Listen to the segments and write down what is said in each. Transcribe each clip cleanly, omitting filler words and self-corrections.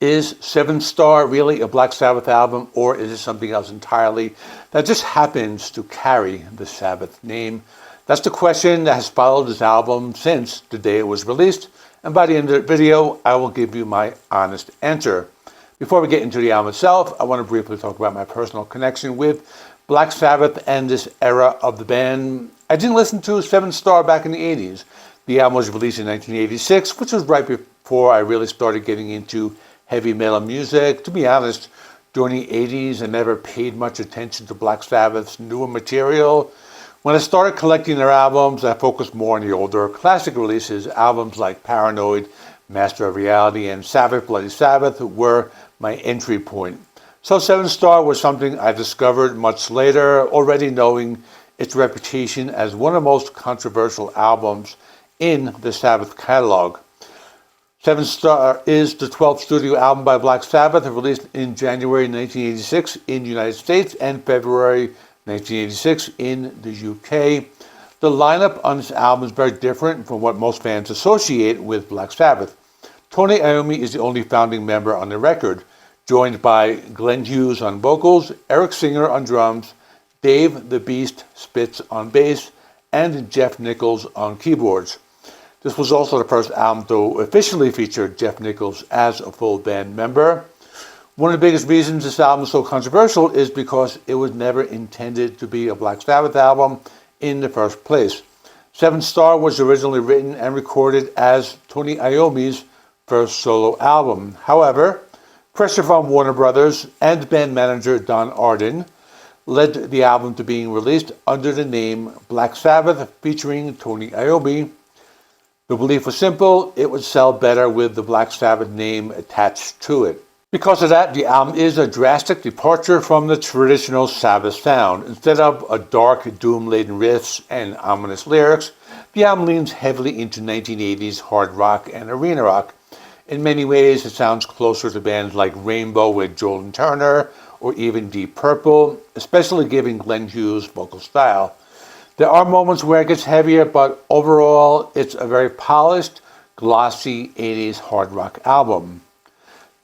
Is Seven Star really a Black Sabbath album, or is it something else entirely that just happens to carry the Sabbath name? That's the question that has followed this album since the day it was released, and by the end of the video, I will give you my honest answer. Before we get into the album itself, I want to briefly talk about my personal connection with Black Sabbath and this era of the band. I didn't listen to Seven Star back in the 80s. The album was released in 1986, which was right before I really started getting into heavy metal music. To be honest, during the 80s, I never paid much attention to Black Sabbath's newer material. When I started collecting their albums, I focused more on the older classic releases. Albums like Paranoid, Master of Reality, and Sabbath Bloody Sabbath were my entry point. So Seven Star was something I discovered much later, already knowing its reputation as one of the most controversial albums in the Sabbath catalog. Seven Star is the 12th studio album by Black Sabbath, released in January 1986 in the United States and February 1986 in the UK. The lineup on this album is very different from what most fans associate with Black Sabbath. Tony Iommi is the only founding member on the record, joined by Glenn Hughes on vocals, Eric Singer on drums, Dave the Beast Spitz on bass, and Jeff Nichols on keyboards. This was also the first album to officially feature Jeff Nichols as a full band member. One of the biggest reasons this album is so controversial is because it was never intended to be a Black Sabbath album in the first place. Seven Star was originally written and recorded as Tony Iommi's first solo album. However, pressure from Warner Brothers and band manager Don Arden led the album to being released under the name Black Sabbath featuring Tony Iommi. The belief was simple: it would sell better with the Black Sabbath name attached to it. Because of that, the album is a drastic departure from the traditional Sabbath sound. Instead of a dark, doom-laden riffs and ominous lyrics, the album leans heavily into 1980s hard rock and arena rock. In many ways, it sounds closer to bands like Rainbow with Joel Turner or even Deep Purple, especially given Glenn Hughes' vocal style. There are moments where it gets heavier, but overall, it's a very polished, glossy 80s hard rock album.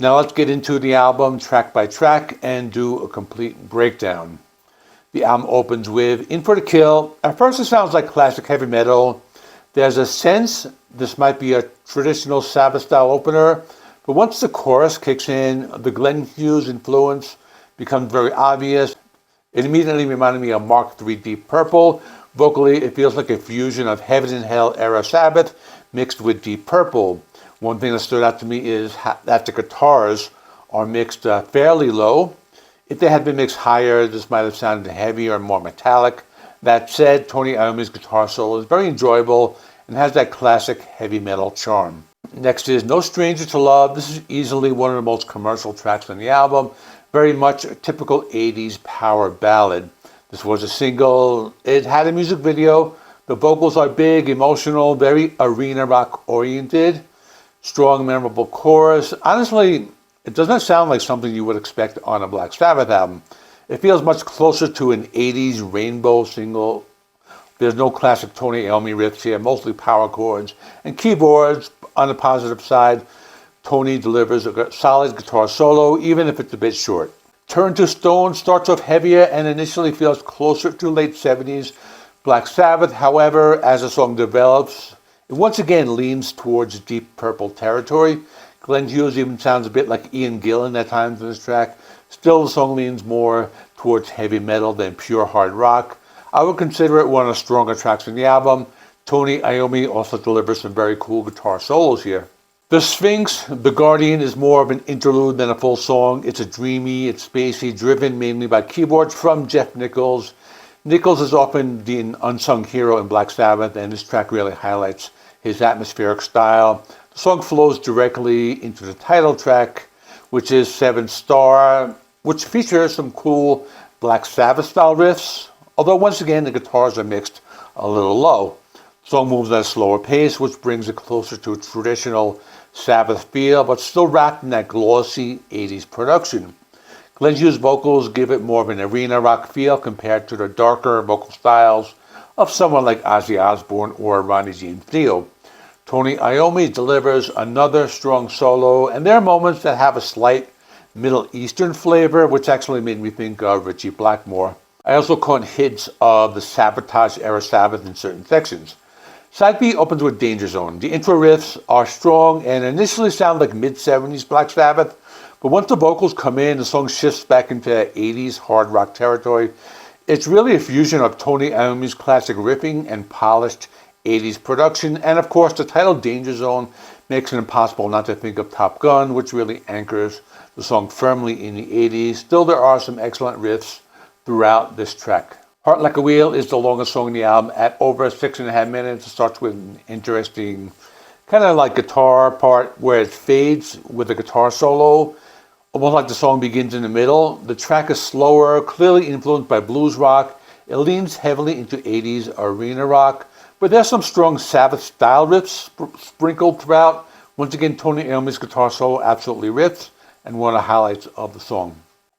Now let's get into the album track by track and do a complete breakdown. The album opens with In for the Kill. At first it sounds like classic heavy metal. There's a sense this might be a traditional Sabbath-style opener, but once the chorus kicks in, the Glenn Hughes influence becomes very obvious. It immediately reminded me of Mark III Deep Purple. Vocally, it feels like a fusion of Heaven and Hell era Sabbath mixed with Deep Purple. One thing that stood out to me is that the guitars are mixed fairly low. If they had been mixed higher, this might have sounded heavier and more metallic. That said, Tony Iommi's guitar solo is very enjoyable and has that classic heavy metal charm. Next is No Stranger to Love. This is easily one of the most commercial tracks on the album. Very much a typical 80s power ballad. This was a single. It had a music video. The vocals are big, emotional, very arena rock oriented. Strong, memorable chorus. Honestly, it does not sound like something you would expect on a Black Sabbath album. It feels much closer to an 80s Rainbow single. There's no classic Tony Iommi riffs here, mostly power chords and keyboards. On the positive side, Tony delivers a solid guitar solo, even if it's a bit short. Turn to Stone starts off heavier and initially feels closer to late 70s Black Sabbath. However, as the song develops, it once again leans towards Deep Purple territory. Glenn Hughes even sounds a bit like Ian Gillan at times in this track. Still, the song leans more towards heavy metal than pure hard rock. I would consider it one of the stronger tracks in the album. Tony Iommi also delivers some very cool guitar solos here. The Sphinx, The Guardian, is more of an interlude than a full song. It's dreamy, it's spacey, driven mainly by keyboards from Jeff Nichols. Nichols is often the unsung hero in Black Sabbath, and this track really highlights his atmospheric style. The song flows directly into the title track, which is Seven Star, which features some cool Black Sabbath-style riffs, although once again the guitars are mixed a little low. The song moves at a slower pace, which brings it closer to a traditional Sabbath feel, but still wrapped in that glossy 80s production. Glenn Hughes' vocals give it more of an arena rock feel compared to the darker vocal styles of someone like Ozzy Osbourne or Ronnie James Dio. Tony Iommi delivers another strong solo, and there are moments that have a slight Middle Eastern flavor, which actually made me think of Ritchie Blackmore. I also caught hints of the Sabotage-era Sabbath in certain sections. Side B opens with Danger Zone. The intro riffs are strong and initially sound like mid-70s Black Sabbath, but once the vocals come in, the song shifts back into 80s hard rock territory. It's really a fusion of Tony Iommi's classic riffing and polished 80s production, and of course the title Danger Zone makes it impossible not to think of Top Gun, which really anchors the song firmly in the 80s. Still, there are some excellent riffs throughout this track. Heart Like a Wheel is the longest song in the album at over 6.5 minutes. It starts with an interesting kind of like guitar part where it fades with a guitar solo, almost like the song begins in the middle. The track is slower, clearly influenced by blues rock. It leans heavily into 80s arena rock, but there's some strong Sabbath style riffs sprinkled throughout. Once again, Tony Iommi's guitar solo absolutely rips, and one of the highlights of the song.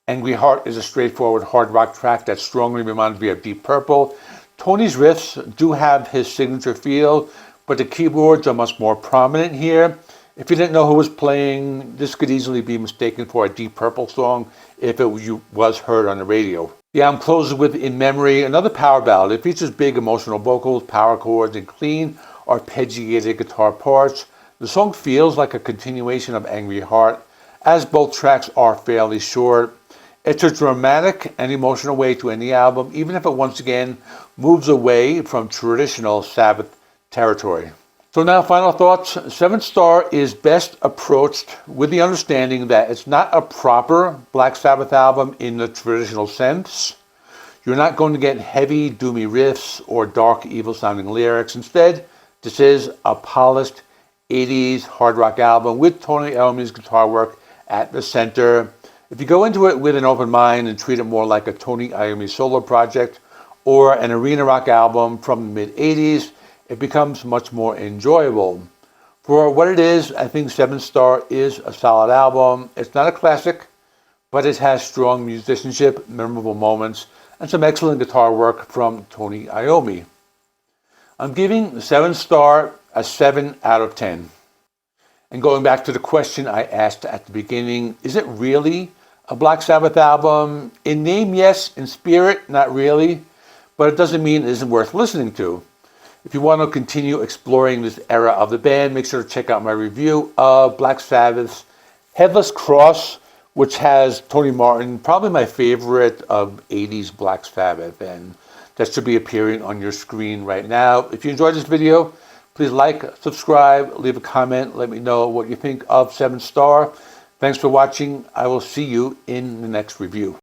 Angry Heart is a straightforward hard rock track that strongly reminds me of Deep Purple. Tony's riffs do have his signature feel, but the keyboards are much more prominent here. If you didn't know who was playing, this could easily be mistaken for a Deep Purple song if it was heard on the radio. The album closes with In Memory, another power ballad. It features big emotional vocals, power chords, and clean, arpeggiated guitar parts. The song feels like a continuation of Angry Heart, as both tracks are fairly short. It's a dramatic and emotional way to end the album, even if it once again moves away from traditional Sabbath territory. So now, final thoughts. Seventh Star is best approached with the understanding that it's not a proper Black Sabbath album in the traditional sense. You're not going to get heavy, doomy riffs or dark, evil-sounding lyrics. Instead, this is a polished 80s hard rock album with Tony Iommi's guitar work at the center. If you go into it with an open mind and treat it more like a Tony Iommi solo project or an arena rock album from the mid-80s, it becomes much more enjoyable. For what it is, I think Seventh Star is a solid album. It's not a classic, but it has strong musicianship, memorable moments, and some excellent guitar work from Tony Iommi. I'm giving Seventh Star a 7 out of 10. And going back to the question I asked at the beginning, is it really a Black Sabbath album? In name, yes. In spirit, not really. But it doesn't mean it isn't worth listening to. If you want to continue exploring this era of the band, make sure to check out my review of Black Sabbath's Headless Cross, which has Tony Martin, probably my favorite of 80s Black Sabbath. And that should be appearing on your screen right now. If you enjoyed this video, please like, subscribe, leave a comment, let me know what you think of Seventh Star. Thanks for watching. I will see you in the next review.